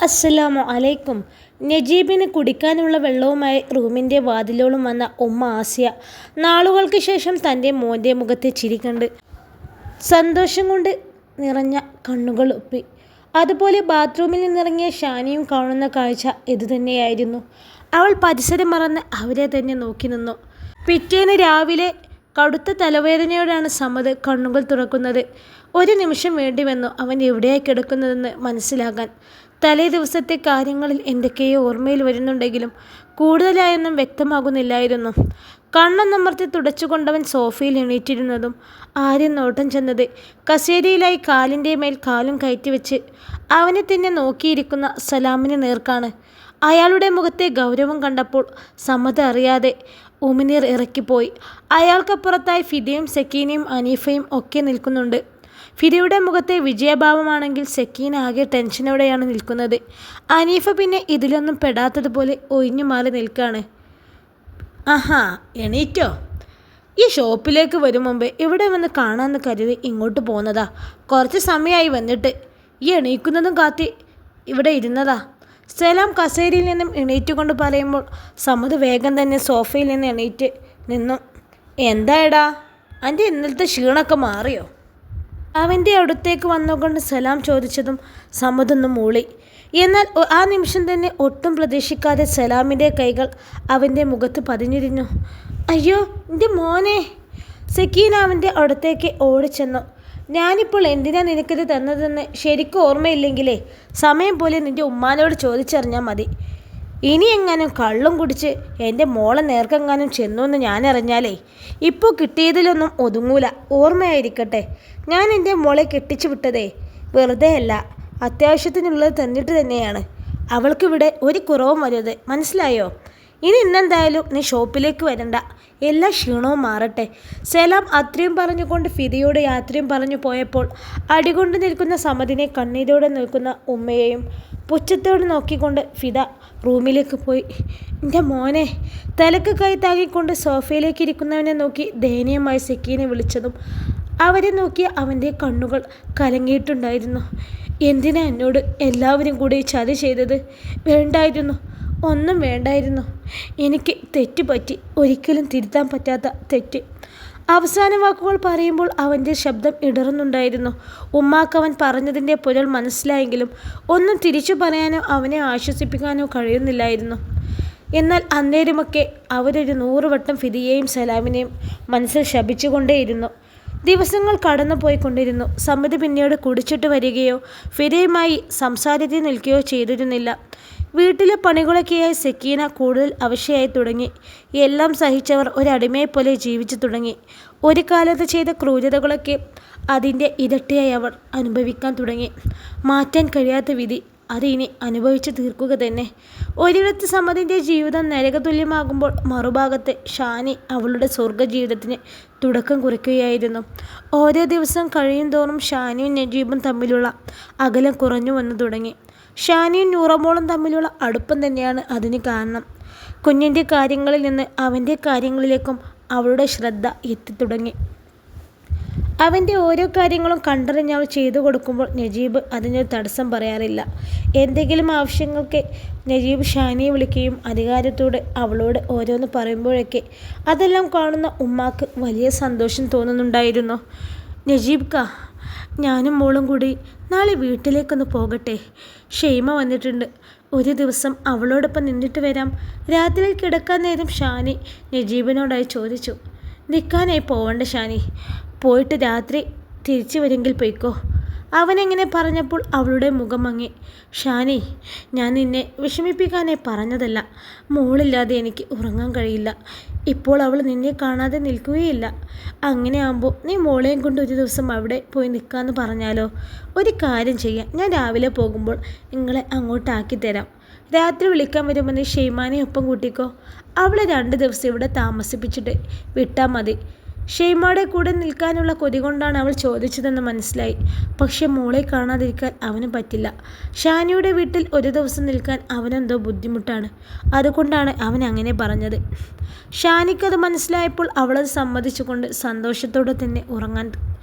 അസ്സലാമു അലൈക്കും. നജീബിന് കുടിക്കാനുള്ള വെള്ളവുമായി റൂമിൻ്റെ വാതിലോളം വന്ന ഉമ്മ ആസിയ നാളുകൾക്ക് ശേഷം തൻ്റെ മോൻ്റെ മുഖത്തെ ചിരി കണ്ട് സന്തോഷം കൊണ്ട് നിറഞ്ഞ കണ്ണുകൾ ഒപ്പി. അതുപോലെ ബാത്റൂമിൽ നിന്നിറങ്ങിയ ഷാനിയും കാണുന്ന കാഴ്ച ഇതുതന്നെയായിരുന്നു. അവൾ പരിസരം മറന്ന് അവരെ തന്നെ നോക്കി നിന്നു. പിറ്റേന്ന് രാവിലെ കടുത്ത തലവേദനയോടാണ് സമദ് കണ്ണുകൾ തുറക്കുന്നത്. ഒരു നിമിഷം വേണ്ടിവന്നു അവൻ എവിടെയായി കിടക്കുന്നതെന്ന് മനസ്സിലാകാൻ. തലേ ദിവസത്തെ കാര്യങ്ങളിൽ എന്തൊക്കെയോ ഓർമ്മയിൽ വരുന്നുണ്ടെങ്കിലും കൂടുതലായൊന്നും വ്യക്തമാകുന്നില്ലായിരുന്നു. കണ്ണൊന്നമർത്തി തുടച്ചുകൊണ്ടവൻ സോഫയിൽ എണീറ്റിരുന്നതും ആദ്യം നോട്ടം ചെന്നത് കസേരയിലായി കാലിൻ്റെ മേൽ കാലും കയറ്റിവെച്ച് അവനെ തന്നെ നോക്കിയിരിക്കുന്ന സലാമിന് നേർക്കാണ്. അയാളുടെ മുഖത്തെ ഗൗരവം കണ്ടപ്പോൾ സമദ് അറിയാതെ ഉമിനീർ ഇറക്കിപ്പോയി. അയാൾക്കപ്പുറത്തായി ഫിദയും സക്കീനയും അനീഫയും ഒക്കെ നിൽക്കുന്നുണ്ട്. ഫിദയുടെ മുഖത്തെ വിജയഭാവമാണെങ്കിൽ സക്കീന ആകെ ടെൻഷനോടെയാണ് നിൽക്കുന്നത്. അനീഫ പിന്നെ ഇതിലൊന്നും പെടാത്തതുപോലെ ഒഴിഞ്ഞു മാറി നിൽക്കുകയാണ്. ആഹാ, എണീറ്റോ? ഈ ഷോപ്പിലേക്ക് വരും മുമ്പ് ഇവിടെ വന്ന് കാണാമെന്ന് കരുതി ഇങ്ങോട്ട് പോന്നതാ. കുറച്ച് സമയമായി വന്നിട്ട്. ഈ എണീക്കുന്നതും കാത്തി ഇവിടെ ഇരുന്നതാ. സലാം കസേരയിൽ നിന്നും എണീറ്റുകൊണ്ട് പറയുമ്പോൾ സമദ് വേഗം തന്നെ സോഫയിൽ നിന്ന് എണീറ്റ് നിന്നു. എന്തായടാ, എൻ്റെ ഇന്നലത്തെ ക്ഷീണമൊക്കെ മാറിയോ? അവൻ്റെ അടുത്തേക്ക് വന്നുകൊണ്ട് സലാം ചോദിച്ചതും സമദൊന്ന് മൂളി. എന്നാൽ ആ നിമിഷം തന്നെ ഒട്ടും പ്രതീക്ഷിക്കാതെ സലാമിൻ്റെ കൈകൾ അവൻ്റെ മുഖത്ത് പതിഞ്ഞിരുന്നു. അയ്യോ എൻ്റെ മോനെ! സക്കീന അവൻ്റെ അടുത്തേക്ക് ഓടിച്ചെന്നു. ഞാനിപ്പോൾ എന്തിനാ നിനക്കിത് തന്നതെന്ന് ശരിക്കും ഓർമ്മയില്ലെങ്കിലേ സമയം പോലെ നിൻ്റെ ഉമ്മാനോട് ചോദിച്ചറിഞ്ഞാൽ മതി. ഇനി എങ്ങാനും കള്ളും കുടിച്ച് എൻ്റെ മോളെ നേർക്കെങ്ങാനും ചെന്നു എന്ന് ഞാനറിഞ്ഞാലേ ഇപ്പോൾ കിട്ടിയതിലൊന്നും ഒതുങ്ങൂല. ഓർമ്മയായിരിക്കട്ടെ, ഞാൻ എൻ്റെ മോളെ കെട്ടിച്ചു വിട്ടതേ വെറുതെ അല്ല, അത്യാവശ്യത്തിനുള്ളത് തന്നിട്ട് തന്നെയാണ്. അവൾക്കിവിടെ ഒരു കുറവും വരരുത്, മനസ്സിലായോ? ഇനി ഇന്നെന്തായാലും നീ ഷോപ്പിലേക്ക് വരണ്ട, എല്ലാ ക്ഷീണവും മാറട്ടെ. സലാം അത്രയും പറഞ്ഞുകൊണ്ട് ഫിദയോട് യാത്രയും പറഞ്ഞു പോയപ്പോൾ അടികൊണ്ട് നിൽക്കുന്ന സമദിനെ കണ്ണീരോടെ നിൽക്കുന്ന ഉമ്മയെയും പുച്ഛത്തോട് നോക്കിക്കൊണ്ട് ഫിദ റൂമിലേക്ക് പോയി. എൻ്റെ മോനെ! തലക്ക് കൈ താങ്ങിക്കൊണ്ട് സോഫയിലേക്ക് ഇരിക്കുന്നവനെ നോക്കി ദയനീയമായി സക്കീനെ വിളിച്ചതും അവരെ നോക്കിയ അവൻ്റെ കണ്ണുകൾ കലങ്ങിയിട്ടുണ്ടായിരുന്നു. എന്തിനാ എന്നോട് എല്ലാവരും കൂടി ചതി ചെയ്തത്? വേണ്ടായിരുന്നു, ഒന്നും വേണ്ടായിരുന്നു. എനിക്ക് തെറ്റ് പറ്റി, ഒരിക്കലും തിരുത്താൻ പറ്റാത്ത തെറ്റ്. അവസാന വാക്കുകൾ പറയുമ്പോൾ അവൻ്റെ ശബ്ദം ഇടറുന്നുണ്ടായിരുന്നു. ഉമ്മാക്കവൻ പറഞ്ഞതിൻ്റെ പൊരുൾ മനസ്സിലായെങ്കിലും ഒന്നും തിരിച്ചു പറയാനോ അവനെ ആശ്വസിപ്പിക്കാനോ കഴിയുന്നില്ലായിരുന്നു. എന്നാൽ അന്നേരമൊക്കെ അവരൊരു 100 വട്ടം ഫിദിയെയും സലാമിനെയും മനസ്സിൽ ശപിച്ചുകൊണ്ടേയിരുന്നു. ദിവസങ്ങൾ കടന്നു പോയിക്കൊണ്ടിരുന്നു. സമദ് പിന്നീട് കുടിച്ചിട്ട് വരികയോ ഫിദയുമായി സംസാരത്തിൽ നിൽക്കുകയോ ചെയ്തിരുന്നില്ല. വീട്ടിലെ പണികളൊക്കെയായി സക്കീന കൂടുതൽ അവശയായി തുടങ്ങി. എല്ലാം സഹിച്ചവർ ഒരടിമയെപ്പോലെ ജീവിച്ചു തുടങ്ങി. ഒരു കാലത്ത് ചെയ്ത ക്രൂരതകളൊക്കെ അതിൻ്റെ ഇരട്ടിയായി അവർ അനുഭവിക്കാൻ തുടങ്ങി. മാറ്റാൻ കഴിയാത്ത വിധി, അത് ഇനി അനുഭവിച്ചു തീർക്കുക തന്നെ. ഒരിടത്ത് സമദിൻ്റെ ജീവിതം നരകതുല്യമാകുമ്പോൾ മറുഭാഗത്ത് ഷാനി അവളുടെ സ്വർഗ ജീവിതത്തിന് തുടക്കം കുറിക്കുകയായിരുന്നു. ഓരോ ദിവസം കഴിയും തോറും ഷാനിയും നജീബും തമ്മിലുള്ള അകലം കുറഞ്ഞു വന്നു തുടങ്ങി. ഷാനിയും നൂറമോളും തമ്മിലുള്ള അടുപ്പം തന്നെയാണ് അതിന് കാരണം. കുഞ്ഞിൻ്റെ കാര്യങ്ങളിൽ നിന്ന് അവൻ്റെ കാര്യങ്ങളിലേക്കും അവളുടെ ശ്രദ്ധ എത്തിത്തുടങ്ങി. അവൻ്റെ ഓരോ കാര്യങ്ങളും കണ്ടറിഞ്ഞ് അവൾ ചെയ്തു കൊടുക്കുമ്പോൾ നജീബ് അതിനൊരു തടസ്സം പറയാറില്ല. എന്തെങ്കിലും ആവശ്യങ്ങൾക്ക് നജീബ് ഷാനിയെ വിളിക്കുകയും അധികാരത്തോടെ അവളോട് ഓരോന്ന് പറയുമ്പോഴൊക്കെ അതെല്ലാം കാണുന്ന ഉമ്മാക്ക് വലിയ സന്തോഷം തോന്നുന്നുണ്ടായിരുന്നു. നജീബ്ക്ക, ഞാനും മോളും കൂടി നാളെ വീട്ടിലേക്കൊന്ന് പോകട്ടെ. ഷെയ്മ വന്നിട്ടുണ്ട്, ഒരു ദിവസം അവളോടൊപ്പം നിന്നിട്ട് വരാം. രാത്രിയിൽ കിടക്കാൻ നേരം ഷാനി നജീബിനോടായി ചോദിച്ചു. നിൽക്കാനായി പോവണ്ട ഷാനി, പോയിട്ട് രാത്രി തിരിച്ചു വരെങ്കിൽ പൊയ്ക്കോ. അവനെങ്ങനെ പറഞ്ഞപ്പോൾ അവളുടെ മുഖം മങ്ങി. ഷാനി, ഞാൻ നിന്നെ വിഷമിപ്പിക്കാനായി പറഞ്ഞതല്ല. മോളില്ലാതെ എനിക്ക് ഉറങ്ങാൻ കഴിയില്ല. ഇപ്പോൾ അവൾ നിന്നെ കാണാതെ നിൽക്കുകയില്ല. അങ്ങനെ ആകുമ്പോൾ നീ മോളെയും കൊണ്ട് ഒരു ദിവസം അവിടെ പോയി നിൽക്കാമെന്ന് പറഞ്ഞാലോ? ഒരു കാര്യം ചെയ്യാം, ഞാൻ രാവിലെ പോകുമ്പോൾ നിങ്ങളെ അങ്ങോട്ടാക്കി തരാം. രാത്രി വിളിക്കാൻ വരുമ്പോൾ നീ ഷെയ്മാനെ ഒപ്പം കൂട്ടിക്കോ. അവളെ 2 ദിവസം ഇവിടെ താമസിപ്പിച്ചിട്ട് വിട്ടാൽ മതി. ഷെയ്മയുടെ കൂടെ നിൽക്കാനുള്ള കൊതി കൊണ്ടാണ് അവൾ ചോദിച്ചതെന്ന് മനസ്സിലായി. പക്ഷെ മോളെ കാണാതിരിക്കാൻ അവന് പറ്റില്ല. ഷാനിയുടെ വീട്ടിൽ ഒരു ദിവസം നിൽക്കാൻ അവനെന്തോ ബുദ്ധിമുട്ടാണ്. അതുകൊണ്ടാണ് അവൻ അങ്ങനെ പറഞ്ഞത്. ഷാനിക്കത് മനസ്സിലായപ്പോൾ അവളത് സമ്മതിച്ചുകൊണ്ട് സന്തോഷത്തോടെ തന്നെ ഉറങ്ങാൻ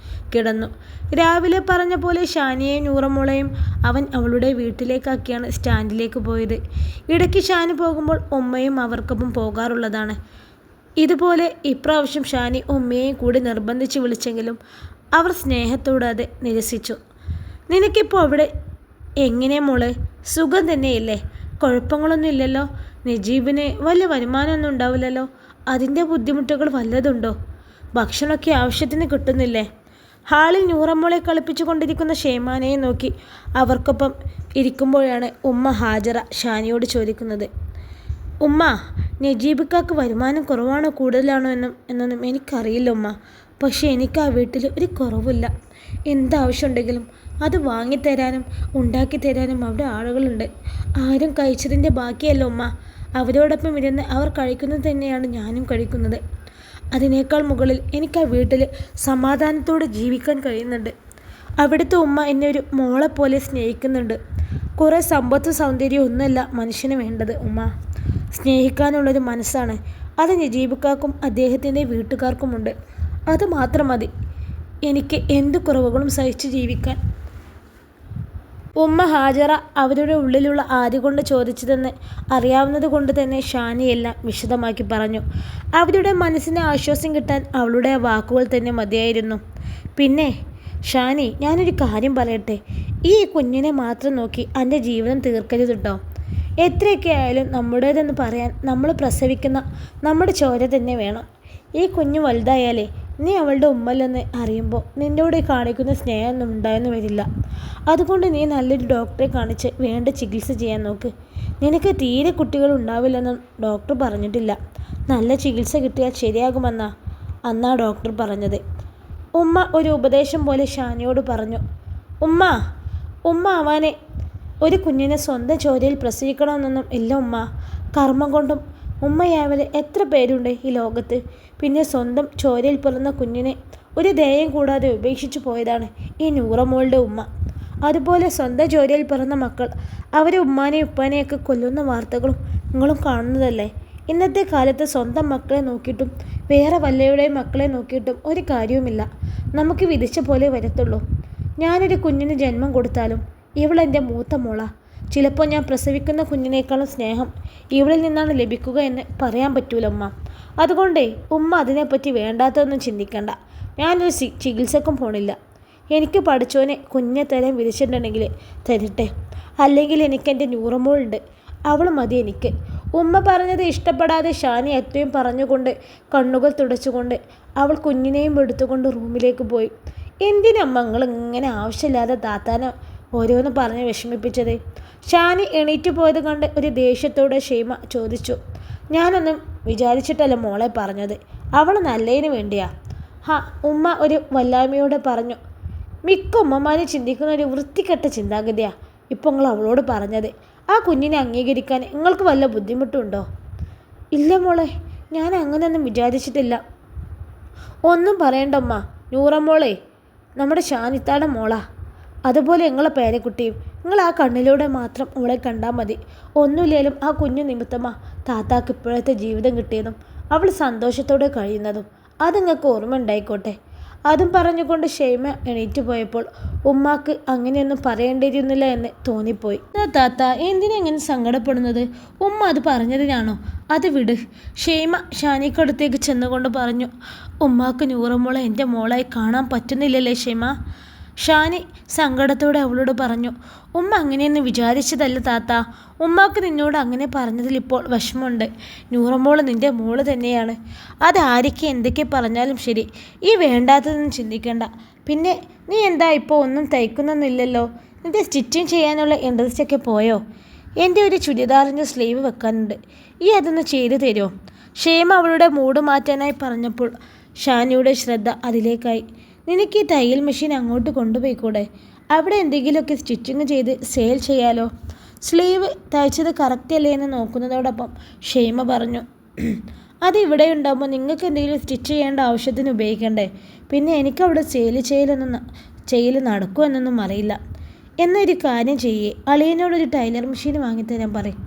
കിടന്നു. രാവിലെ പറഞ്ഞ പോലെ ഷാനിയെയും നൂറമോളെയും അവൻ അവളുടെ വീട്ടിലേക്കാക്കിയാണ് സ്റ്റാൻഡിലേക്ക് പോയത്. ഇടയ്ക്ക് ഷാനി പോകുമ്പോൾ ഉമ്മയും അവർക്കൊപ്പം പോകാറുള്ളതാണ്. ഇതുപോലെ ഇപ്രാവശ്യം ഷാനി ഉമ്മയെയും കൂടി നിർബന്ധിച്ച് വിളിച്ചെങ്കിലും അവർ സ്നേഹത്തോടെ അത് നിരസിച്ചു. നിനക്കിപ്പോൾ അവിടെ എങ്ങനെ മോളെ? സുഖം തന്നെയില്ലേ? കുഴപ്പങ്ങളൊന്നും ഇല്ലല്ലോ? നജീബിന് വലിയ വരുമാനമൊന്നും ഉണ്ടാവില്ലല്ലോ? അതിൻ്റെ ബുദ്ധിമുട്ടുകൾ വല്ലതുണ്ടോ? ഭക്ഷണമൊക്കെ ആവശ്യത്തിന് കിട്ടുന്നില്ലേ? ഹാളിൽ നൂറമ്മോളെ കളിപ്പിച്ചു കൊണ്ടിരിക്കുന്ന ഷെയ്മാനയെ നോക്കി അവർക്കൊപ്പം ഇരിക്കുമ്പോഴാണ് ഉമ്മ ഹാജറ ഷാനിയോട് ചോദിക്കുന്നത്. ഉമ്മ, നജീബിക്കാക്ക് വരുമാനം കുറവാണോ കൂടുതലാണോ എന്നൊന്നും എനിക്കറിയില്ല ഉമ്മ. പക്ഷേ എനിക്ക് ആ വീട്ടിൽ ഒരു കുറവില്ല. എന്താവശ്യമുണ്ടെങ്കിലും അത് വാങ്ങിത്തരാനും ഉണ്ടാക്കി തരാനും അവിടെ ആളുകളുണ്ട്. ആരും കഴിച്ചതിൻ്റെ ബാക്കിയല്ല ഉമ്മ. അവരോടൊപ്പം ഇരുന്ന് അവർ കഴിക്കുന്നത് തന്നെയാണ് ഞാനും കഴിക്കുന്നത്. അതിനേക്കാൾ മുകളിൽ എനിക്ക് ആ വീട്ടിൽ സമാധാനത്തോടെ ജീവിക്കാൻ കഴിയുന്നുണ്ട്. അവിടുത്തെ ഉമ്മ എന്നെ ഒരു മോളെപ്പോലെ സ്നേഹിക്കുന്നുണ്ട്. കുറേ സമ്പത്തും സൗന്ദര്യവും ഒന്നുമല്ല മനുഷ്യന് വേണ്ടത് ഉമ്മ. സ്നേഹിക്കാനുള്ളൊരു മനസ്സാണ്. അത് നജീബിക്കാക്കും അദ്ദേഹത്തിൻ്റെ വീട്ടുകാർക്കുമുണ്ട്. അത് മാത്രം മതി എനിക്ക് എന്ത് കുറവുകളും സഹിച്ച് ജീവിക്കാൻ. ഉമ്മ ഹാജറ അവരുടെ ഉള്ളിലുള്ള ആദ്യ കൊണ്ട് ചോദിച്ചതെന്ന് അറിയാവുന്നത് കൊണ്ട് തന്നെ ഷാനിയെല്ലാം വിശദമാക്കി പറഞ്ഞു. അവരുടെ മനസ്സിന് ആശ്വാസം കിട്ടാൻ അവളുടെ വാക്കുകൾ തന്നെ മതിയായിരുന്നു. പിന്നെ ഷാനി, ഞാനൊരു കാര്യം പറയട്ടെ. ഈ കുഞ്ഞിനെ മാത്രം നോക്കി എൻ്റെ ജീവിതം തീർക്കരുത് കേട്ടോ. എത്രയൊക്കെ ആയാലും നമ്മുടേതെന്ന് പറയാൻ നമ്മൾ പ്രസവിക്കുന്ന നമ്മുടെ ചോര തന്നെ വേണം. ഈ കുഞ്ഞ് വലുതായാലേ നീ അവളുടെ ഉമ്മല്ലെന്ന് അറിയുമ്പോൾ നിന്നോട് കാണിക്കുന്ന സ്നേഹമൊന്നും ഉണ്ടായെന്ന് വരില്ല. അതുകൊണ്ട് നീ നല്ലൊരു ഡോക്ടറെ കാണിച്ച് വേണ്ട ചികിത്സ ചെയ്യാൻ നോക്ക്. നിനക്ക് തീരെ കുട്ടികൾ ഉണ്ടാവില്ലെന്നും ഡോക്ടർ പറഞ്ഞിട്ടില്ല. നല്ല ചികിത്സ കിട്ടിയാൽ ശരിയാകുമെന്നാ അന്നാ ഡോക്ടർ പറഞ്ഞത്. ഉമ്മ ഒരു ഉപദേശം പോലെ ഷാനിയോട് പറഞ്ഞു. ഉമ്മ അവനെ ഒരു കുഞ്ഞിനെ സ്വന്തം ചോരയിൽ പ്രസവിക്കണമെന്നൊന്നും ഇല്ല ഉമ്മ. കർമ്മം കൊണ്ടും ഉമ്മയായവർ എത്ര പേരുണ്ട് ഈ ലോകത്ത്. പിന്നെ സ്വന്തം ചോരയിൽ പിറന്ന കുഞ്ഞിനെ ഒരു ദയം കൂടാതെ ഉപേക്ഷിച്ചു പോയതാണ് ഈ നൂറമോളുടെ ഉമ്മ. അതുപോലെ സ്വന്തം ചോരയിൽ പിറന്ന മക്കൾ അവരെ ഉമ്മാനെയും ഉപ്പാനെയൊക്കെ കൊല്ലുന്ന വാർത്തകളും നിങ്ങളും കാണുന്നതല്ലേ. ഇന്നത്തെ കാലത്ത് സ്വന്തം മക്കളെ നോക്കിയിട്ടും വേറെ വല്ലയുടെയും മക്കളെ നോക്കിയിട്ടും ഒരു കാര്യവുമില്ല. നമുക്ക് വിധിച്ച പോലെ വരത്തുള്ളൂ. ഞാനൊരു കുഞ്ഞിന് ജന്മം കൊടുത്താലും ഇവളെൻ്റെ മൂത്ത മോളാ. ചിലപ്പോൾ ഞാൻ പ്രസവിക്കുന്ന കുഞ്ഞിനേക്കാളും സ്നേഹം ഇവളിൽ നിന്നാണ് ലഭിക്കുക എന്ന് പറയാൻ പറ്റൂല ഉമ്മ. അതുകൊണ്ടേ ഉമ്മ അതിനെപ്പറ്റി വേണ്ടാത്തതൊന്നും ചിന്തിക്കണ്ട. ഞാനൊരു ചികിത്സക്കും പോണില്ല. എനിക്ക് പഠിച്ചോനെ കുഞ്ഞെ തരാൻ വിധിച്ചിട്ടുണ്ടെങ്കിൽ തരട്ടെ. അല്ലെങ്കിൽ എനിക്കെൻ്റെ നൂറമോളുണ്ട്, അവൾ മതി എനിക്ക്. ഉമ്മ പറഞ്ഞത് ഇഷ്ടപ്പെടാതെ ഷാനി എത്രയും പറഞ്ഞുകൊണ്ട് കണ്ണുകൾ തുടച്ചുകൊണ്ട് അവൾ കുഞ്ഞിനെയും എടുത്തുകൊണ്ട് റൂമിലേക്ക് പോയി. എന്തിനമ്മ നിങ്ങൾ ഇങ്ങനെ ആവശ്യമില്ലാതെ താത്താനെ ഓരോന്ന് പറഞ്ഞ് വിഷമിപ്പിച്ചത്? ഷാനി എണീറ്റ് പോയത് കണ്ട് ഒരു ദേഷ്യത്തോടെ ഷെയ്മ ചോദിച്ചു. ഞാനൊന്നും വിചാരിച്ചിട്ടല്ല മോളെ പറഞ്ഞത്. അവൾ നല്ലതിന് വേണ്ടിയാ. ഉമ്മ ഒരു വല്ലായ്മയോടെ പറഞ്ഞു. മിക്ക ഉമ്മമാരും ചിന്തിക്കുന്ന ഒരു വൃത്തികെട്ട ചിന്താഗതിയാണ് ഇപ്പോൾ നിങ്ങൾ അവളോട് പറഞ്ഞത്. ആ കുഞ്ഞിനെ അംഗീകരിക്കാൻ നിങ്ങൾക്ക് വല്ല ബുദ്ധിമുട്ടുണ്ടോ? ഇല്ല മോളെ, ഞാൻ അങ്ങനെയൊന്നും വിചാരിച്ചിട്ടില്ല. ഒന്നും പറയണ്ടമ്മ. നൂറമോളെ നമ്മുടെ ഷാനിത്താടെ മോളാ. അതുപോലെ നിങ്ങളെ പേരക്കുട്ടിയും. നിങ്ങൾ ആ കണ്ണിലൂടെ മാത്രം അവളെ കണ്ടാൽ മതി. ഒന്നുമില്ലേലും ആ കുഞ്ഞു നിമിത്തമാ താത്താക്ക് ഇപ്പോഴത്തെ ജീവിതം കിട്ടിയതും അവൾ സന്തോഷത്തോടെ കഴിയുന്നതും. അത് നിങ്ങൾക്ക് ഓർമ്മ ഉണ്ടായിക്കോട്ടെ. അതും പറഞ്ഞുകൊണ്ട് ഷെയ്മ എണീറ്റ് പോയപ്പോൾ ഉമ്മാക്ക് അങ്ങനെയൊന്നും പറയേണ്ടിയിരുന്നില്ല എന്ന് തോന്നിപ്പോയി. താത്ത എന്തിനെങ്ങനെ സങ്കടപ്പെടുന്നത്? ഉമ്മ അത് പറഞ്ഞതിനാണോ? അത് വിട്. ഷെയ്മ ഷാനിക്കടുത്തേക്ക് ചെന്നുകൊണ്ട് പറഞ്ഞു. ഉമ്മാക്ക് നൂറമോളെ എൻ്റെ മോളായി കാണാൻ പറ്റുന്നില്ലല്ലേ ഷെയ്മ? ഷാനി സങ്കടത്തോടെ അവളോട് പറഞ്ഞു. ഉമ്മ അങ്ങനെയൊന്നും വിചാരിച്ചതല്ല താത്ത. ഉമ്മാക്ക് നിന്നോട് അങ്ങനെ പറഞ്ഞതിൽ ഇപ്പോൾ വിഷമമുണ്ട്. നൂറമോള് നിൻ്റെ മോള് തന്നെയാണ്. അത് ആരൊക്കെ എന്തൊക്കെ പറഞ്ഞാലും ശരി, ഈ വേണ്ടാത്തതൊന്നും ചിന്തിക്കേണ്ട. പിന്നെ നീ എന്താ ഇപ്പോൾ ഒന്നും തയ്ക്കുന്നൊന്നുമില്ലല്ലോ? നിൻ്റെ സ്റ്റിച്ചിങ് ചെയ്യാനുള്ള ഇൻട്രസ്റ്റ് ഒക്കെ പോയോ? എൻ്റെ ഒരു ചുരിദാറിൻ്റെ സ്ലീവ് വെക്കാനുണ്ട്, ഈ അതൊന്ന് ചെയ്തു തരുമോ? ഷേമ അവളുടെ മൂഡ് മാറ്റാനായി പറഞ്ഞപ്പോൾ ഷാനിയുടെ ശ്രദ്ധ അതിലേക്കായി. നിനക്ക് ഈ തയ്യൽ മെഷീൻ അങ്ങോട്ട് കൊണ്ടുപോയിക്കൂടെ? അവിടെ എന്തെങ്കിലുമൊക്കെ സ്റ്റിച്ചിങ് ചെയ്ത് സെയിൽ ചെയ്യാലോ. സ്ലീവ് തയ്ച്ചത് കറക്റ്റ് അല്ലേ എന്ന് നോക്കുന്നതോടൊപ്പം ഷെയ്മ പറഞ്ഞു. അത് ഇവിടെ ഉണ്ടാകുമ്പോൾ നിങ്ങൾക്ക് എന്തെങ്കിലും സ്റ്റിച്ച് ചെയ്യേണ്ട ആവശ്യത്തിന് ഉപയോഗിക്കണ്ടേ? പിന്നെ എനിക്കവിടെ ചെയ്യൽ നടക്കുമെന്നൊന്നും അറിയില്ല. എന്നൊരു കാര്യം ചെയ്യേ, അളിയനോടൊരു ടൈലർ മെഷീൻ വാങ്ങിത്തരാൻ പറയും.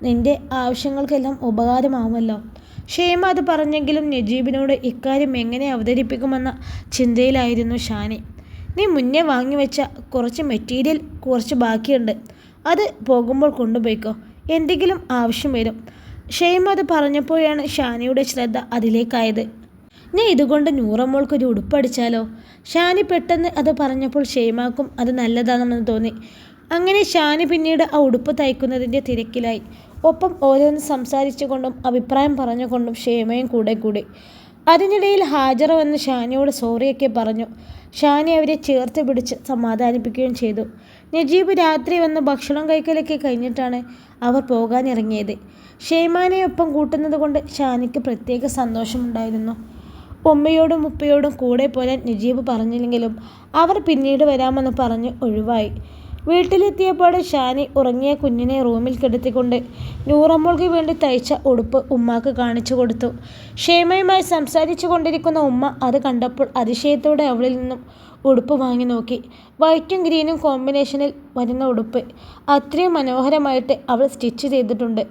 നിൻ്റെ ആവശ്യങ്ങൾക്കെല്ലാം ഉപകാരമാവുമല്ലോ. ഷേമ അത് പറഞ്ഞെങ്കിലും നജീബിനോട് ഇക്കാര്യം എങ്ങനെ അവതരിപ്പിക്കുമെന്ന ചിന്തയിലായിരുന്നു ഷാനി. നീ മുന്നേ വാങ്ങിവെച്ച കുറച്ച് മെറ്റീരിയൽ കുറച്ച് ബാക്കിയുണ്ട്, അത് പോകുമ്പോൾ കൊണ്ടുപോയിക്കോ, എന്തെങ്കിലും ആവശ്യം വരും. ഷെയ്മ അത് പറഞ്ഞപ്പോഴാണ് ഷാനിയുടെ ശ്രദ്ധ അതിലേക്കായത്. ഞാൻ ഇതുകൊണ്ട് നൂറമ്മോൾക്കൊരു ഉടുപ്പടിച്ചാലോ? ഷാനി പെട്ടെന്ന് അത് പറഞ്ഞപ്പോൾ ഷെയ്മാക്കും അത് നല്ലതാണെന്ന് തോന്നി. അങ്ങനെ ഷാനി പിന്നീട് ആ ഉടുപ്പ് തയ്ക്കുന്നതിൻ്റെ തിരക്കിലായി. ഒപ്പം ഓരോന്ന് സംസാരിച്ചുകൊണ്ടും അഭിപ്രായം പറഞ്ഞുകൊണ്ടും ഷെയ്മയും കൂടി. അതിനിടയിൽ ഹാജറ വന്ന് ഷാനിയോട് സോറിയൊക്കെ പറഞ്ഞു. ഷാനി അവരെ ചേർത്ത് പിടിച്ച് സമാധാനിപ്പിക്കുകയും ചെയ്തു. നജീബ് രാത്രി വന്ന് ഭക്ഷണം കഴിക്കലൊക്കെ കഴിഞ്ഞിട്ടാണ് അവർ പോകാനിറങ്ങിയത്. ഷെയ്മാനെ ഒപ്പം കൂട്ടുന്നത് കൊണ്ട് ഷാനിക്ക് പ്രത്യേക സന്തോഷമുണ്ടായിരുന്നു. ഉമ്മയോടും ഉപ്പയോടും കൂടെ പോരാൻ നജീബ് പറഞ്ഞില്ലെങ്കിലും അവർ പിന്നീട് വരാമെന്ന് പറഞ്ഞ് ഒഴിവായി. വീട്ടിലെത്തിയപ്പോൾ ഷാനി ഉറങ്ങിയ കുഞ്ഞിനെ റൂമിൽ കിടത്തിക്കൊണ്ട് നൂറമ്മോൾക്ക് വേണ്ടി തയ്ച്ച ഉടുപ്പ് ഉമ്മാക്ക് കാണിച്ചു കൊടുത്തു. ഷേമയുമായി സംസാരിച്ചു കൊണ്ടിരിക്കുന്ന ഉമ്മ അത് കണ്ടപ്പോൾ അതിശയത്തോടെ അവളിൽ നിന്നും ഉടുപ്പ് വാങ്ങി നോക്കി. വൈറ്റും ഗ്രീനും കോമ്പിനേഷനിൽ വരുന്ന ഉടുപ്പ് അത്രയും മനോഹരമായിട്ട് അവൾ സ്റ്റിച്ച് ചെയ്തിട്ടുണ്ട്.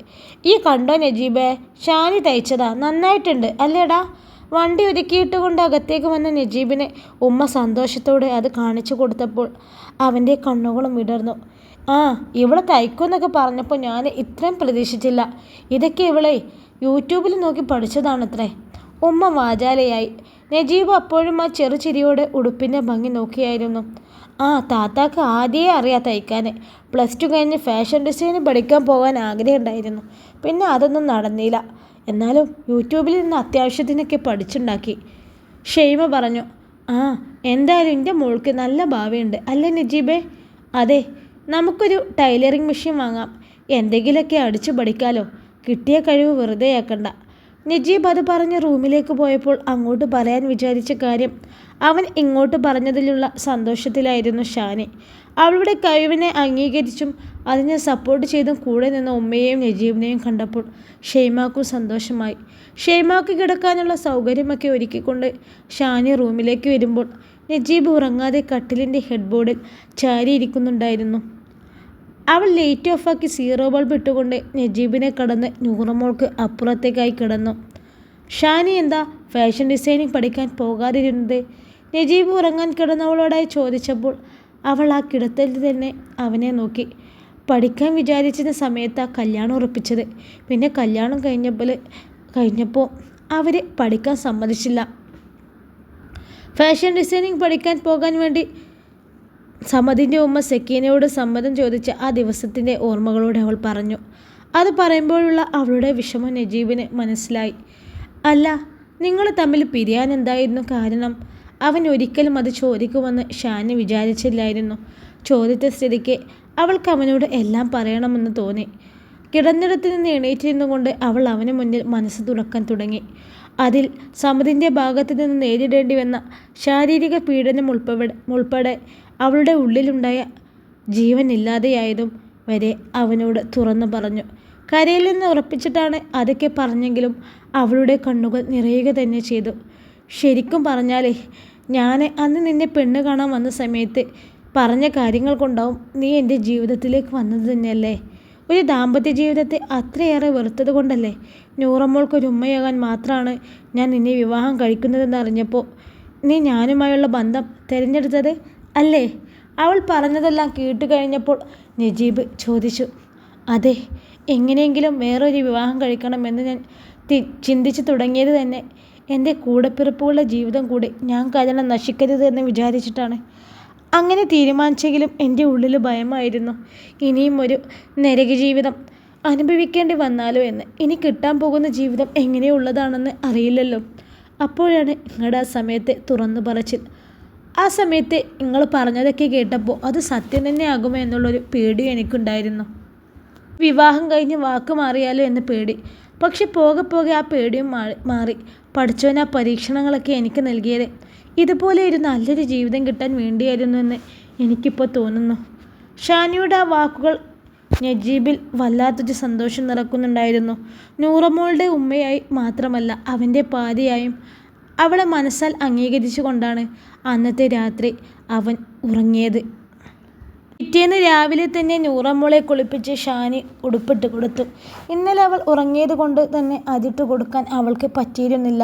ഈ കണ്ടോ നജീബേ, ഷാനി തയ്ച്ചതാ, നന്നായിട്ടുണ്ട് അല്ലേടാ? വണ്ടി ഒതുക്കിയിട്ടുകൊണ്ട് അകത്തേക്ക് വന്ന നജീബിനെ ഉമ്മ സന്തോഷത്തോടെ അത് കാണിച്ചു കൊടുത്തപ്പോൾ അവൻ്റെ കണ്ണുകളും വിടർന്നു. ആ, ഇവളെ തയ്ക്കുമെന്നൊക്കെ പറഞ്ഞപ്പോൾ ഞാൻ ഇത്രയും പ്രതീക്ഷിച്ചില്ല. ഇതൊക്കെ ഇവളെ യൂട്യൂബിൽ നോക്കി പഠിച്ചതാണത്രേ. ഉമ്മ വാചാലയായി. നജീബ് അപ്പോഴും ആ ചെറുചിരിയോടെ ഉടുപ്പിൻ്റെ ഭംഗി നോക്കിയായിരുന്നു. ആ, താത്താക്ക് ആദ്യമേ അറിയാം തയ്ക്കാൻ. +2 കഴിഞ്ഞ് ഫാഷൻ ഡിസൈൻ പഠിക്കാൻ പോകാൻ ആഗ്രഹമുണ്ടായിരുന്നു. പിന്നെ അതൊന്നും നടന്നില്ല. എന്നാലും യൂട്യൂബിൽ നിന്ന് അത്യാവശ്യത്തിനൊക്കെ പഠിച്ചുണ്ടാക്കി. ഷെയ്മ പറഞ്ഞു. ആ, എന്തായാലും എൻ്റെ മോൾക്ക് നല്ല ഭാവിയുണ്ട് അല്ലേ നജീബേ? അതെ, നമുക്കൊരു ടൈലറിങ് മെഷീൻ വാങ്ങാം, എന്തെങ്കിലുമൊക്കെ അടിച്ചു പഠിക്കാലോ. കിട്ടിയ കഴിവ് വെറുതെയാക്കണ്ട. നജീബ് അത് പറഞ്ഞ് റൂമിലേക്ക് പോയപ്പോൾ അങ്ങോട്ട് പറയാൻ വിചാരിച്ച കാര്യം അവൻ ഇങ്ങോട്ട് പറഞ്ഞതിലുള്ള സന്തോഷത്തിലായിരുന്നു ഷാനി. അവളുടെ കഴിവിനെ അംഗീകരിച്ചും അതിനെ സപ്പോർട്ട് ചെയ്തും കൂടെ നിന്ന ഉമ്മയെയും നജീബിനെയും കണ്ടപ്പോൾ ഷെയ്മാക്കും സന്തോഷമായി. ഷെയ്മാക്ക് കിടക്കാനുള്ള സൗകര്യമൊക്കെ ഒരുക്കിക്കൊണ്ട് ഷാനി റൂമിലേക്ക് വരുമ്പോൾ നജീബ് ഉറങ്ങാതെ കട്ടിലിൻ്റെ ഹെഡ് ബോർഡിൽ ചാരിയിരിക്കുന്നുണ്ടായിരുന്നു. അവൾ ലൈറ്റ് ഓഫാക്കി 0 ബൾബ് ഇട്ടുകൊണ്ട് നജീബിനെ കടന്ന് നൂറമ്മോൾക്ക് അപ്പുറത്തേക്കായി കിടന്നു. ഷാനി എന്താ ഫാഷൻ ഡിസൈനിങ് പഠിക്കാൻ പോകാതിരുന്നത്? നജീബ് ഉറങ്ങാൻ കിടന്നവളോടായി ചോദിച്ചപ്പോൾ അവൾ ആ കിടത്തിൽ തന്നെ അവനെ നോക്കി. പഠിക്കാൻ വിചാരിച്ചിരുന്ന സമയത്താണ് കല്യാണം ഉറപ്പിച്ചത്. പിന്നെ കല്യാണം കഴിഞ്ഞപ്പോൾ അവർ പഠിക്കാൻ സമ്മതിച്ചില്ല. ഫാഷൻ ഡിസൈനിങ് പഠിക്കാൻ പോകാൻ വേണ്ടി സമദിൻ്റെ ഉമ്മ സക്കീനയോട് സമ്മതം ചോദിച്ച ആ ദിവസത്തിൻ്റെ ഓർമ്മകളോടെ അവൾ പറഞ്ഞു. അത് പറയുമ്പോഴുള്ള അവളുടെ വിഷമം നജീബിന് മനസ്സിലായി. അല്ല, നിങ്ങൾ തമ്മിൽ പിരിയാൻ എന്തായിരുന്നു കാരണം? അവൻ ഒരിക്കലും അത് ചോദിക്കുമെന്ന് ഷാനി വിചാരിച്ചില്ലായിരുന്നു. ചോദിച്ച സ്ഥിതിക്ക് അവൾക്ക് അവനോട് എല്ലാം പറയണമെന്ന് തോന്നി. കിടന്നിടത്ത് നിന്ന് എണീറ്റിരുന്നു കൊണ്ട് അവൾ അവന് മുന്നിൽ മനസ്സ് തുറക്കാൻ തുടങ്ങി. അതിൽ സമദിൻ്റെ ഭാഗത്ത് നിന്ന് നേരിടേണ്ടി വന്ന ശാരീരിക പീഡനം ഉൾപ്പെടെ അവളുടെ ഉള്ളിലുണ്ടായ ജീവനില്ലാതെയായതും വരെ അവനോട് തുറന്നു പറഞ്ഞു. കരയിൽ നിന്ന് ഉറപ്പിച്ചിട്ടാണ് അതൊക്കെ പറഞ്ഞെങ്കിലും അവളുടെ കണ്ണുകൾ നിറയുക തന്നെ ചെയ്തു. ശരിക്കും പറഞ്ഞാലേ, ഞാൻ അന്ന് നിന്നെ പെണ്ണ് കാണാൻ വന്ന സമയത്ത് പറഞ്ഞ കാര്യങ്ങൾ കൊണ്ടാവും നീ എൻ്റെ ജീവിതത്തിലേക്ക് വന്നത് തന്നെയല്ലേ? ഒരു ദാമ്പത്യ ജീവിതത്തെ അത്രയേറെ വെറുത്തത് കൊണ്ടല്ലേ നൂറമ്മോൾക്കൊരു ഉമ്മയാകാൻ മാത്രമാണ് ഞാൻ നിന്നെ വിവാഹം കഴിക്കുന്നതെന്ന് അറിഞ്ഞപ്പോൾ നീ ഞാനുമായുള്ള ബന്ധം തിരഞ്ഞെടുത്തത് അല്ലേ? അവൾ പറഞ്ഞതെല്ലാം കേട്ട് കഴിഞ്ഞപ്പോൾ നജീബ് ചോദിച്ചു. അതെ, എങ്ങനെയെങ്കിലും വേറൊരു വിവാഹം കഴിക്കണമെന്ന് ഞാൻ ചിന്തിച്ചു തുടങ്ങിയത് തന്നെ എൻ്റെ കൂടെപ്പിറപ്പുകളുടെ ജീവിതം കൂടി ഞാൻ കാരണം നശിക്കരുത് എന്ന് വിചാരിച്ചിട്ടാണ്. അങ്ങനെ തീരുമാനിച്ചെങ്കിലും എൻ്റെ ഉള്ളിൽ ഭയമായിരുന്നു, ഇനിയും ഒരു നരക ജീവിതം അനുഭവിക്കേണ്ടി വന്നാലോ എന്ന്. ഇനി കിട്ടാൻ പോകുന്ന ജീവിതം എങ്ങനെയുള്ളതാണെന്ന് അറിയില്ലല്ലോ. അപ്പോഴാണ് നിങ്ങളുടെ ആ സമയത്തെ തുറന്നു പറച്ചിൽ. ആ സമയത്ത് നിങ്ങൾ പറഞ്ഞതൊക്കെ കേട്ടപ്പോൾ അത് സത്യം തന്നെ ആകുമോ എന്നുള്ളൊരു പേടി എനിക്കുണ്ടായിരുന്നു. വിവാഹം കഴിഞ്ഞ് വാക്ക് മാറിയാലോ എന്ന് പേടി. പക്ഷെ പോകെ പോകെ ആ പേടിയും മാറി. പഠിച്ചവൻ ആ പരീക്ഷണങ്ങളൊക്കെ എനിക്ക് നൽകിയത് ഇതുപോലെ ഒരു നല്ലൊരു ജീവിതം കിട്ടാൻ വേണ്ടിയായിരുന്നു എന്ന് എനിക്കിപ്പോൾ തോന്നുന്നു. ഷാനിയുടെ ആ വാക്കുകൾ നജീബിൽ വല്ലാത്തൊരു സന്തോഷം നിറക്കുന്നുണ്ടായിരുന്നു. നൂറമോളുടെ ഉമ്മയായി മാത്രമല്ല, അവൻ്റെ ഭാര്യയായും അവളെ മനസ്സാൽ അംഗീകരിച്ചുകൊണ്ടാണ് അന്നത്തെ രാത്രി അവൻ ഉറങ്ങിയത്. പിറ്റേന്ന് രാവിലെ തന്നെ നൂറമോളെ കുളിപ്പിച്ച് ഷാനി ഉടുപ്പിട്ട് കൊടുത്തു. ഇന്നലെ അവൾ ഉറങ്ങിയത് കൊണ്ട് തന്നെ അതിട്ട് കൊടുക്കാൻ അവൾക്ക് പറ്റിയിരുന്നില്ല.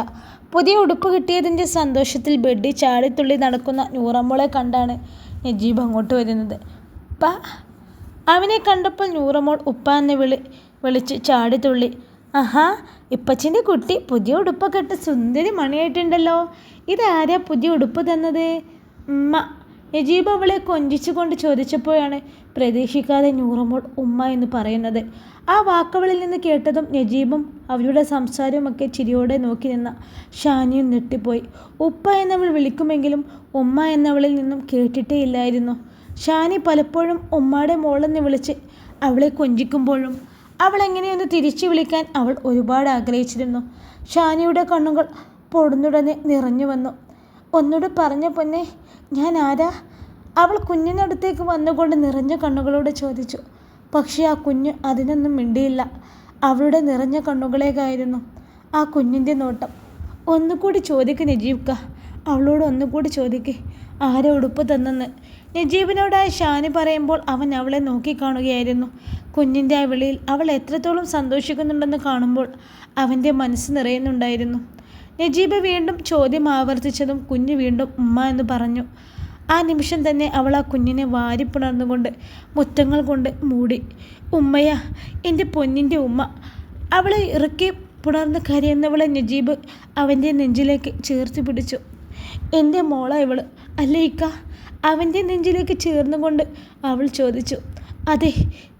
പുതിയ ഉടുപ്പ് കിട്ടിയതിൻ്റെ സന്തോഷത്തിൽ ബെഡിൽ ചാടിത്തുള്ളി നടക്കുന്ന നൂറമോളെ കണ്ടാണ് നജീബ് അങ്ങോട്ട് വരുന്നത്. "ഉപ്പ!" അവനെ കണ്ടപ്പോൾ നൂറമോൾ ഉപ്പ എന്ന് വിളിച്ച് ചാടിത്തുള്ളി. "ആഹാ, ഇപ്പച്ചിൻ്റെ കുട്ടി പുതിയ ഉടുപ്പൊക്കെ ഇട്ട് സുന്ദരി മണിയായിട്ടുണ്ടല്ലോ. ഇതാരാ പുതിയ ഉടുപ്പ് തന്നത്?" "ഉമ്മ." നജീബ് അവളെ കൊഞ്ചിച്ചുകൊണ്ട് ചോദിച്ചപ്പോഴാണ് പ്രതീക്ഷിക്കാതെ നൂറമോൾ ഉമ്മ എന്ന് പറയുന്നത്. ആ വാക്കവളിൽ നിന്ന് കേട്ടതും നജീബും അവരുടെ സംസാരവുമൊക്കെ ചിരിയോടെ നോക്കി നിന്ന ഷാനിയും ഞെട്ടിപ്പോയി. ഉപ്പ എന്നവൾ വിളിക്കുമെങ്കിലും ഉമ്മ എന്നവളിൽ നിന്നും കേട്ടിട്ടേ ഇല്ലായിരുന്നു. ഷാനി പലപ്പോഴും ഉമ്മയുടെ മോളെന്ന് വിളിച്ച് അവളെ കൊഞ്ചിക്കുമ്പോഴും അവൾ എങ്ങനെയൊന്ന് തിരിച്ചു വിളിക്കാൻ അവൾ ഒരുപാട് ആഗ്രഹിച്ചിരുന്നു. ഷാനിയുടെ കണ്ണുകൾ പൊടുന്നുടനെ നിറഞ്ഞു വന്നു. "ഒന്നുകൂടെ പറഞ്ഞ പൊന്നെ, ഞാൻ ആരാ?" അവൾ കുഞ്ഞിനടുത്തേക്ക് വന്നുകൊണ്ട് നിറഞ്ഞ കണ്ണുകളോട് ചോദിച്ചു. പക്ഷേ ആ കുഞ്ഞ് അതിനൊന്നും മിണ്ടിയില്ല. അവളുടെ നിറഞ്ഞ കണ്ണുകളേക്കായിരുന്നു ആ കുഞ്ഞിൻ്റെ നോട്ടം. "ഒന്നുകൂടി ചോദിക്ക് നജീബ്ക്ക, അവളോട് ഒന്നുകൂടി ചോദിക്ക്, ആരെ ഉടുപ്പ് തന്നെന്ന്." നജീബിനോടായി ഷാനി പറയുമ്പോൾ അവൻ അവളെ നോക്കിക്കാണുകയായിരുന്നു. കുഞ്ഞിൻ്റെ ആ വിളിയിൽ അവൾ എത്രത്തോളം സന്തോഷിക്കുന്നുണ്ടെന്ന് കാണുമ്പോൾ അവൻ്റെ മനസ്സ് നിറയുന്നുണ്ടായിരുന്നു. നജീബ് വീണ്ടും ചോദ്യം ആവർത്തിച്ചതും കുഞ്ഞ് വീണ്ടും ഉമ്മ എന്ന് പറഞ്ഞു. ആ നിമിഷം തന്നെ അവൾ ആ കുഞ്ഞിനെ വാരിപ്പുണർന്നുകൊണ്ട് മുത്തങ്ങൾ കൊണ്ട് മൂടി. "ഉമ്മയാ, എൻ്റെ പൊന്നിൻ്റെ ഉമ്മ." അവളെ ഇറുക്കി പുണർന്ന് കരയുന്നവളെ നജീബ് അവൻ്റെ നെഞ്ചിലേക്ക് ചേർത്ത് പിടിച്ചു. "എൻ്റെ മോള ഇവള് അല്ലേ ഇക്ക?" അവൻ്റെ നെഞ്ചിലേക്ക് ചേർന്നുകൊണ്ട് അവൾ ചോദിച്ചു. "അതെ,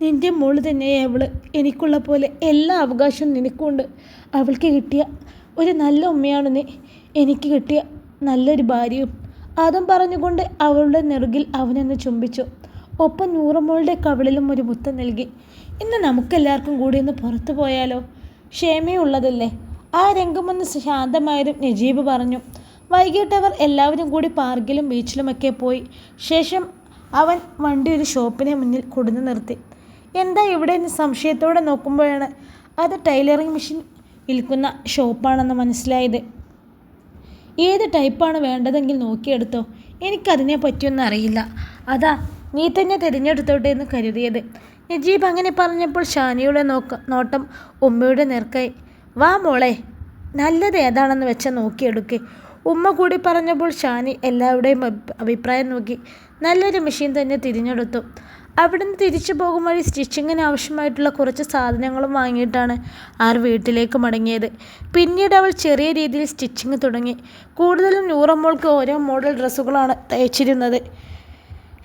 നിൻ്റെ മോള് തന്നെയാ അവള്. എനിക്കുള്ള പോലെ എല്ലാ അവകാശവും നിനക്കുണ്ട്. അവൾക്ക് കിട്ടിയ ഒരു നല്ല ഉമ്മയാണ് നീ, എനിക്ക് കിട്ടിയ നല്ലൊരു ഭാര്യയും." അതും പറഞ്ഞുകൊണ്ട് അവളുടെ നെറുകിൽ അവനൊന്ന് ചുംബിച്ചു. ഒപ്പം നൂറമോളുടെ കവിളിലും ഒരു മുത്തം നൽകി. "ഇന്ന് നമുക്കെല്ലാവർക്കും കൂടി ഒന്ന് പുറത്തു പോയാലോ? ക്ഷേമയുള്ളതല്ലേ?" ആ രംഗമൊന്ന് ശാന്തമായതും നജീബ് പറഞ്ഞു. വൈകിട്ടവർ എല്ലാവരും കൂടി പാർക്കിലും ബീച്ചിലുമൊക്കെ പോയി. ശേഷം അവൻ വണ്ടി ഒരു ഷോപ്പിന് മുന്നിൽ കൊടുന്നു നിർത്തി. "എന്താ ഇവിടെ?" എന്ന് സംശയത്തോടെ നോക്കുമ്പോഴാണ് അത് ടൈലറിംഗ് മെഷീൻ വിൽക്കുന്ന ഷോപ്പാണെന്ന് മനസ്സിലായത്. "ഏത് ടൈപ്പാണ് വേണ്ടതെങ്കിൽ നോക്കിയെടുത്തോ, എനിക്കതിനെ പറ്റിയൊന്നും അറിയില്ല. അതാ നീ തന്നെ തിരഞ്ഞെടുത്തോട്ടെ എന്ന് കരുതിയത്." നജീബ് അങ്ങനെ പറഞ്ഞപ്പോൾ ഷാനിയുടെ നോട്ടം ഉമ്മയുടെ നേർക്കായി. "വാ മോളെ, നല്ലത് ഏതാണെന്ന് വെച്ചാൽ നോക്കിയെടുക്ക്." ഉമ്മ കൂടി പറഞ്ഞപ്പോൾ ഷാനി എല്ലാവരുടെയും അഭിപ്രായം നോക്കി നല്ലൊരു മെഷീൻ തന്നെ തിരഞ്ഞെടുത്തു. അവിടുന്ന് തിരിച്ചു പോകും വഴി സ്റ്റിച്ചിങ്ങിന് ആവശ്യമായിട്ടുള്ള കുറച്ച് സാധനങ്ങളും വാങ്ങിയിട്ടാണ് ആർ വീട്ടിലേക്ക് മടങ്ങിയത്. പിന്നീട് അവൾ ചെറിയ രീതിയിൽ സ്റ്റിച്ചിങ് തുടങ്ങി. കൂടുതലും നൂറമോൾക്ക് ഓരോ മോഡൽ ഡ്രസ്സുകളാണ് തയ്ച്ചിരുന്നത്.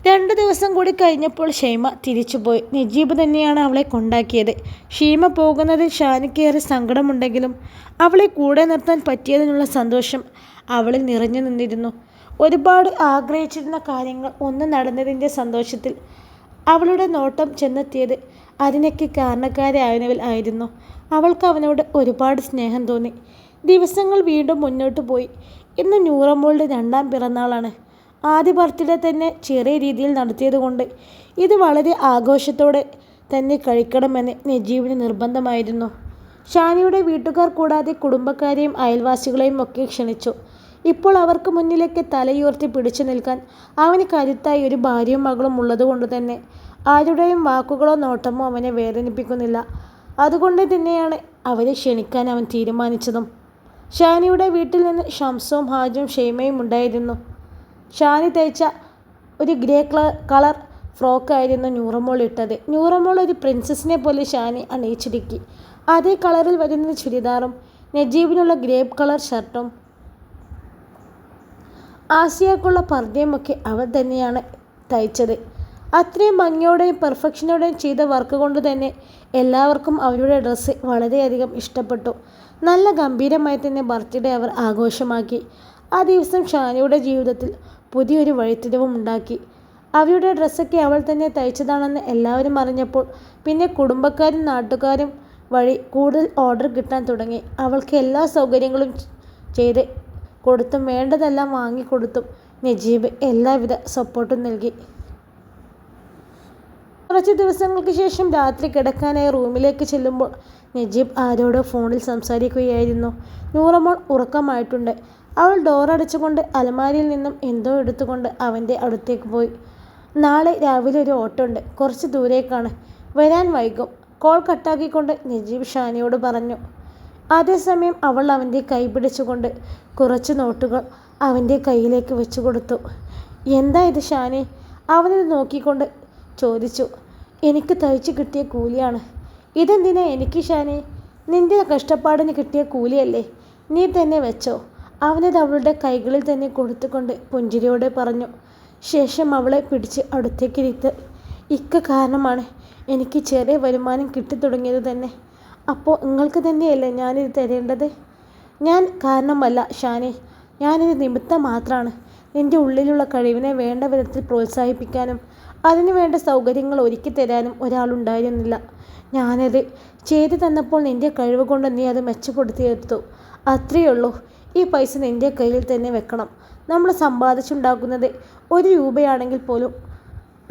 2 ദിവസം കൂടി കഴിഞ്ഞപ്പോൾ ഷൈമ തിരിച്ചുപോയി. നജീബ് തന്നെയാണ് അവളെ കൊണ്ടാക്കിയത്. ഷീമ പോകുന്നതിൽ ഷാനിക്കേറെ സങ്കടമുണ്ടെങ്കിലും അവളെ കൂടെ നിർത്താൻ പറ്റിയതിനുള്ള സന്തോഷം അവളിൽ നിറഞ്ഞു നിന്നിരുന്നു. ഒരുപാട് ആഗ്രഹിച്ചിരുന്ന കാര്യങ്ങൾ ഒന്നും നടന്നതിൻ്റെ സന്തോഷത്തിൽ അവളുടെ നോട്ടം ചെന്നെത്തിയത് അതിനൊക്കെ കാരണക്കാരായവനിൽ ആയിരുന്നു. അവൾക്ക് അവനോട് ഒരുപാട് സ്നേഹം തോന്നി. ദിവസങ്ങൾ വീണ്ടും മുന്നോട്ട് പോയി. ഇന്ന് നൂറമോളുടെ 2ാം പിറന്നാളാണ്. ആദ്യ ബർത്ത്ഡേ തന്നെ ചെറിയ രീതിയിൽ നടത്തിയതുകൊണ്ട് ഇത് വളരെ ആഘോഷത്തോടെ തന്നെ കഴിക്കണമെന്ന് നജീബിന് നിർബന്ധമായിരുന്നു. ഷാനിയുടെ വീട്ടുകാർ കൂടാതെ കുടുംബക്കാരെയും അയൽവാസികളെയും ഒക്കെ ക്ഷണിച്ചു. ഇപ്പോൾ അവർക്ക് മുന്നിലേക്ക് തലയുയർത്തി പിടിച്ചു നിൽക്കാൻ അവന് കരുത്തായി ഒരു ഭാര്യയും മകളും ഉള്ളതുകൊണ്ട് തന്നെ ആരുടെയും വാക്കുകളോ നോട്ടമോ അവനെ വേദനിപ്പിക്കുന്നില്ല. അതുകൊണ്ട് തന്നെയാണ് അവരെ ക്ഷണിക്കാൻ അവൻ തീരുമാനിച്ചതും. ഷാനിയുടെ വീട്ടിൽ നിന്ന് ഷംസും ഹാജും ഷെയ്മയും ഉണ്ടായിരുന്നു. ഷാനി തയ്ച്ച ഒരു ഗ്രേ കളർ ഫ്രോക്കായിരുന്നു നൂറമോൾ ഇട്ടത്. നൂറമോൾ ഒരു പ്രിൻസസിനെ പോലെ ഷാനി അണിയിച്ചിരിക്കി. അതേ കളറിൽ വരുന്ന ചുരിദാറും നജീബിനുള്ള ഗ്രേപ്പ് കളർ ഷർട്ടും ആസിയക്കുള്ള പർദ്ദയുമൊക്കെ അവൾ തന്നെയാണ് തയ്ച്ചത്. അത്രയും ഭംഗിയോടെയും പെർഫെക്ഷനോടെയും ചെയ്ത വർക്ക് കൊണ്ട് തന്നെ എല്ലാവർക്കും അവരുടെ ഡ്രസ്സ് വളരെയധികം ഇഷ്ടപ്പെട്ടു. നല്ല ഗംഭീരമായി തന്നെ ബർത്ത്ഡേ അവർ ആഘോഷമാക്കി. ആ ദിവസം ഷാനിയുടെ ജീവിതത്തിൽ പുതിയൊരു വഴിത്തിരിവും ഉണ്ടാക്കി. അവരുടെ ഡ്രസ്സൊക്കെ അവൾ തന്നെ തയ്ച്ചതാണെന്ന് എല്ലാവരും അറിഞ്ഞപ്പോൾ പിന്നെ കുടുംബക്കാരും നാട്ടുകാരും വഴി കൂടുതൽ ഓർഡർ കിട്ടാൻ തുടങ്ങി. അവൾക്ക് എല്ലാ സൗകര്യങ്ങളും ചെയ്ത് കൊടുത്തും വേണ്ടതെല്ലാം വാങ്ങിക്കൊടുത്തും നജീബ് എല്ലാവിധ സപ്പോർട്ടും നൽകി. കുറച്ച് ദിവസങ്ങൾക്ക് ശേഷം രാത്രി കിടക്കാനായി റൂമിലേക്ക് ചെല്ലുമ്പോൾ നജീബ് ആരോടോ ഫോണിൽ സംസാരിക്കുകയായിരുന്നു. നൂറമോൾ ഉറക്കമായിട്ടുണ്ട്. അവൾ ഡോറടച്ചുകൊണ്ട് അലമാരിയിൽ നിന്നും എന്തോ എടുത്തുകൊണ്ട് അവൻ്റെ അടുത്തേക്ക് പോയി. നാളെ രാവിലെ ഒരു ഓട്ടമുണ്ട്, കുറച്ച് ദൂരേക്കാണ്, വരാൻ വൈകും. കോൾ കട്ടാക്കിക്കൊണ്ട് നജീബ് ഷാനിയോട് പറഞ്ഞു. അതേസമയം അവൾ അവൻ്റെ കൈ പിടിച്ചുകൊണ്ട് കുറച്ച് നോട്ടുകൾ അവൻ്റെ കയ്യിലേക്ക് വെച്ചു കൊടുത്തു. എന്താ ഇത് ഷാനി? അവനത് നോക്കിക്കൊണ്ട് ചോദിച്ചു. എനിക്ക് തയ്ച്ചു കിട്ടിയ കൂലിയാണ്. ഇതെന്തിനാ എനിക്ക് ഷാനി? നിന്റെ കഷ്ടപ്പാടിന് കിട്ടിയ കൂലിയല്ലേ, നീ തന്നെ വെച്ചോ. അവനത് അവളുടെ കൈകളിൽ തന്നെ കൊടുത്തുകൊണ്ട് പുഞ്ചിരിയോടെ പറഞ്ഞു. ശേഷം അവളെ പിടിച്ച് അടുത്തേക്കിരുത്ത്. ഇക്ക കാരണമാണ് എനിക്ക് ചെറിയ വരുമാനം കിട്ടിത്തുടങ്ങിയത് തന്നെ. അപ്പോൾ നിങ്ങൾക്ക് തന്നെയല്ലേ ഞാനിത് തരേണ്ടത്? ഞാൻ കാരണമല്ല ഷാനി, ഞാനൊരു നിമിത്തം മാത്രമാണ്. നിൻ്റെ ഉള്ളിലുള്ള കഴിവിനെ വേണ്ട വിധത്തിൽ പ്രോത്സാഹിപ്പിക്കാനും അതിനു വേണ്ട സൗകര്യങ്ങൾ ഒരുക്കി തരാനും ഒരാളുണ്ടായിരുന്നില്ല. ഞാനത് ചെയ്തു തന്നപ്പോൾ നിൻ്റെ കഴിവ് കൊണ്ട് നീ അത് മെച്ചപ്പെടുത്തിയെടുത്തു. അത്രയേ ഉള്ളൂ. ഈ പൈസ നിൻ്റെ കയ്യിൽ തന്നെ വെക്കണം. നമ്മൾ സമ്പാദിച്ചുണ്ടാക്കുന്നത് 1 രൂപയാണെങ്കിൽ പോലും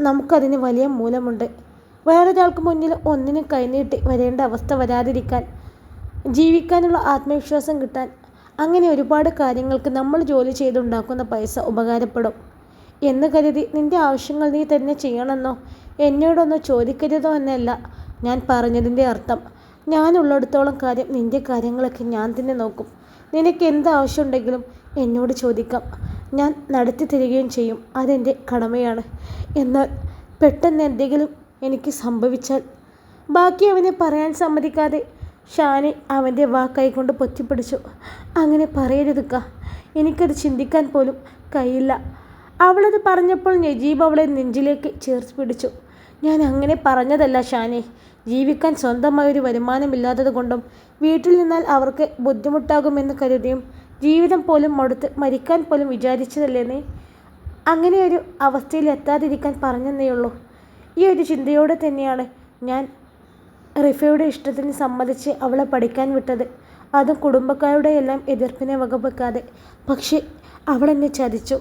നമുക്കതിന് വലിയ മൂല്യമുണ്ട്. വേറൊരാൾക്ക് മുന്നിൽ ഒന്നിനും കൈനീട്ടി വരേണ്ട അവസ്ഥ വരാതിരിക്കാൻ, ജീവിക്കാനുള്ള ആത്മവിശ്വാസം കിട്ടാൻ, അങ്ങനെ ഒരുപാട് കാര്യങ്ങൾക്ക് നമ്മൾ ജോലി ചെയ്തുണ്ടാക്കുന്ന പൈസ ഉപകാരപ്പെടും എന്ന് കരുതി നിൻ്റെ ആവശ്യങ്ങൾ നീ തന്നെ ചെയ്യണമെന്നോ എന്നോടൊന്നോ ചോദിക്കരുതോ എന്നല്ല ഞാൻ പറഞ്ഞതിൻ്റെ അർത്ഥം. ഞാനുള്ളിടത്തോളം കാര്യം നിൻ്റെ കാര്യങ്ങളൊക്കെ ഞാൻ തന്നെ നോക്കും. നിനക്ക് എന്ത് ആവശ്യമുണ്ടെങ്കിലും എന്നോട് ചോദിക്കാം, ഞാൻ നടത്തി തരികയും ചെയ്യും. അതെൻ്റെ കടമയാണ്. എന്നാൽ പെട്ടെന്ന് എന്തെങ്കിലും എനിക്ക് സംഭവിച്ചാൽ? ബാക്കി അവനെ പറയാൻ സമ്മതിക്കാതെ ഷാനി അവൻ്റെ കൈകൊണ്ട് പൊത്തിപ്പിടിച്ചു. അങ്ങനെ പറയരുതുക്ക, എനിക്കത് ചിന്തിക്കാൻ പോലും കഴിയില്ല. അവളത് പറഞ്ഞപ്പോൾ നജീബ് അവളെ നെഞ്ചിലേക്ക് ചേർത്ത് പിടിച്ചു. ഞാൻ അങ്ങനെ പറഞ്ഞതല്ല ഷാനി. ജീവിക്കാൻ സ്വന്തമായൊരു വരുമാനമില്ലാത്തത് കൊണ്ടും വീട്ടിൽ നിന്നാൽ അവർക്ക് ബുദ്ധിമുട്ടാകുമെന്ന് കരുതിയും ജീവിതം പോലും മടുത്ത് മരിക്കാൻ പോലും വിചാരിച്ചതല്ലേ നീ? അങ്ങനെ ഒരു അവസ്ഥയിൽ എത്താതിരിക്കാൻ പറഞ്ഞെന്നേയുള്ളൂ. ഈ ഒരു ചിന്തയോടെ തന്നെയാണ് ഞാൻ റിഫയുടെ ഇഷ്ടത്തിന് സമ്മതിച്ച് അവളെ പഠിക്കാൻ വിട്ടത്. അതും കുടുംബക്കാരുടെ എല്ലാം എതിർപ്പിനെ വകവെക്കാതെ. പക്ഷേ അവളെന്നെ ചതിച്ചു.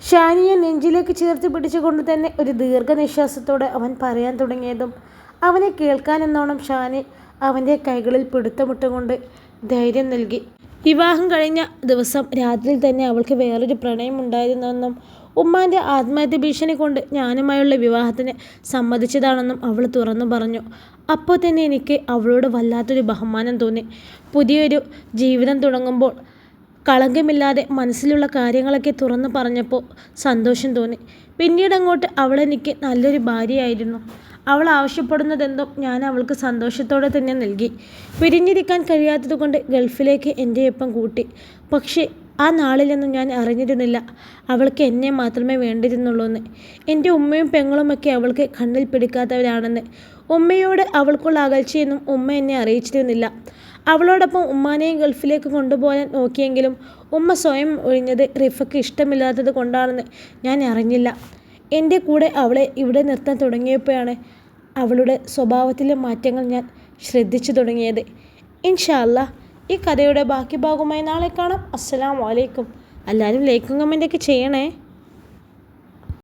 ഷാനിയെ നെഞ്ചിലേക്ക് ചേർത്ത് പിടിച്ചുകൊണ്ട് തന്നെ ഒരു ദീർഘനിശ്വാസത്തോടെ അവൻ പറയാൻ തുടങ്ങിയതും അവനെ കേൾക്കാനെന്നോണം ഷാനി അവൻ്റെ കൈകളിൽ പിടുത്തമിട്ടുകൊണ്ട് ധൈര്യം നൽകി. വിവാഹം കഴിഞ്ഞ ദിവസം രാത്രിയിൽ തന്നെ അവൾക്ക് വേറൊരു പ്രണയമുണ്ടായിരുന്നെന്നും ഉമ്മാൻ്റെ ആത്മഹത്യ ഭീഷണി കൊണ്ട് ഞാനുമായുള്ള വിവാഹത്തിന് സമ്മതിച്ചതാണെന്നും അവൾ തുറന്നു പറഞ്ഞു. അപ്പോൾ തന്നെ എനിക്ക് അവളോട് വല്ലാത്തൊരു ബഹുമാനം തോന്നി. പുതിയൊരു ജീവിതം തുടങ്ങുമ്പോൾ കളങ്കമില്ലാതെ മനസ്സിലുള്ള കാര്യങ്ങളൊക്കെ തുറന്നു പറഞ്ഞപ്പോൾ സന്തോഷം തോന്നി. പിന്നീടങ്ങോട്ട് അവളെനിക്ക് നല്ലൊരു ഭാര്യയായിരുന്നു. അവൾ ആവശ്യപ്പെടുന്നതെന്തും ഞാൻ അവൾക്ക് സന്തോഷത്തോടെ തന്നെ നൽകി. പിരിഞ്ഞിരിക്കാൻ കഴിയാത്തതുകൊണ്ട് ഗൾഫിലേക്ക് എൻ്റെ ഒപ്പം കൂട്ടി. പക്ഷേ ആ നാളിലൊന്നും ഞാൻ അറിഞ്ഞിരുന്നില്ല അവൾക്ക് എന്നെ മാത്രമേ വേണ്ടിയിരുന്നുള്ളൂന്ന്. എൻ്റെ ഉമ്മയും പെങ്ങളുമൊക്കെ അവൾക്ക് കണ്ണിൽ പിടിക്കാത്തവരാണെന്ന്. ഉമ്മയോട് അവൾക്കുള്ള അകൽച്ചയൊന്നും ഉമ്മ എന്നെ അറിയിച്ചിരുന്നില്ല. അവളോടൊപ്പം ഉമ്മാനെയും ഗൾഫിലേക്ക് കൊണ്ടുപോകാൻ നോക്കിയെങ്കിലും ഉമ്മ സ്വയം ഒഴിഞ്ഞത് റിഫയ്ക്ക് ഇഷ്ടമില്ലാത്തത് കൊണ്ടാണെന്ന് ഞാൻ അറിഞ്ഞില്ല. എൻ്റെ കൂടെ അവളെ ഇവിടെ നിർത്താൻ തുടങ്ങിയപ്പോഴാണ് അവളുടെ സ്വഭാവത്തിലെ മാറ്റങ്ങൾ ഞാൻ ശ്രദ്ധിച്ചു തുടങ്ങിയത്. ഇൻഷാ അല്ലാ ഈ കഥയുടെ ബാക്കി ഭാഗവുമായി നാളെ കാണാം. അസ്സലാമു അലൈക്കും. എല്ലാവരും ലൈക്കും കമൻറ്റൊക്കെ ചെയ്യണേ.